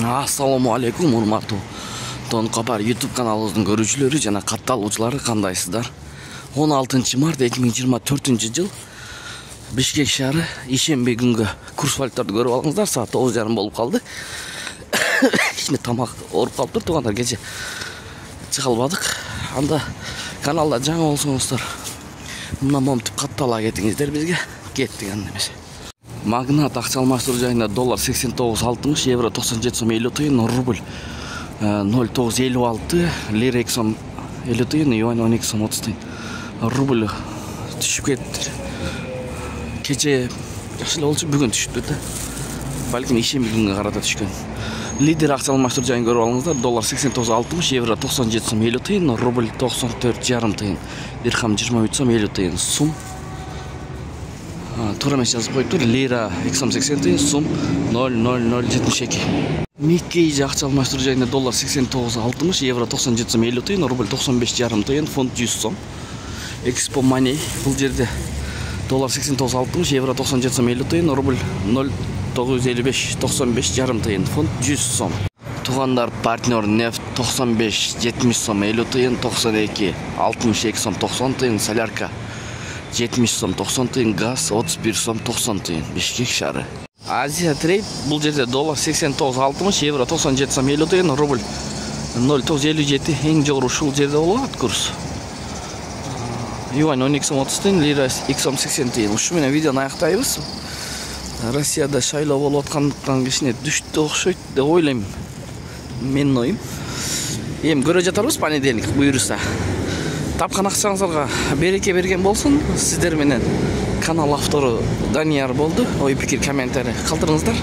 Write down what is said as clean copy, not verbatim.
Assalamu алейкум, урматтуу Тон Капар YouTube каналыбыздын көрүүчүлөрү жана катталуучулары, кандайсыздар? 16 март 2024 жыл Бишкек шаары ишемби күнгө курс валюталарды көрүп алыңыздар. Саат 9:30 болуп калды. Кичине тамак ооруп калыптыр, туугандар, кече чыга албадык. Анда каналда жаңы болсоңуздар, мындан момтуп каттала кетиңиздер бизге. Кеттик анда эмес. Магнат акча алмаштыруу жайында доллар 89.60, евро 97 сом 50 тыйын, рубль 0.956, лира 2 сом 50 тыйын, юань 12 сом 30 тыйын. Рубль түшүп кетти. Кече жакшы эле болчу, бүгүн түшүптү да. Балким ишемби күнгө карата түшкөн. Лидер акча алмаштыруу жайын көрүп алыңыздар. Доллар 89.60, евро 97 сом 50 тыйын, рубль 94,5 тыйын, дирхам 23 сом 50 тыйын, сум туура эмес жазып коюптур. Лира 2 сом 80 тыйын, сум 0,0072. Никкей акча алмаштыруу жайында доллар 89.60, евро 97 сом 50 тыйын, рубль 95,5 тыйын, фунт 100 сом. Экспо Money бул жерде доллар 89.60, евро 97 сом 50 тыйын, рубль 0,955 95,5 тыйын, фунт 100 сом. Туугандар, партнер нефть 95 70 сом 50 тыйын, 92 62 сом 90 тыйын, солярка 70 сом 90 тыйын, газ 31 сом 90 тыйын. Бишкек шаары. Азия трейд бул жерде доллар 89.60, евро 97 сом 50 тыйын, рубль 0,957, эң жогору ушул жерде болот курс. Юань 12 сом 30 тыйын, лира 2 сом 80 тыйын. Ушу менен видеону аяктайбыз. Россияда шайлоо болуп аткандыктан кичине түштү окшойт деп ойлойм. Менин оюм. Эми көрө жатарбыз понедельник буюрса. Тапкан акчаңыздарга береке берген болсун. Сиздер менен канал автору Данияр болду. Ой пикир, комментарий калтырыңыздар.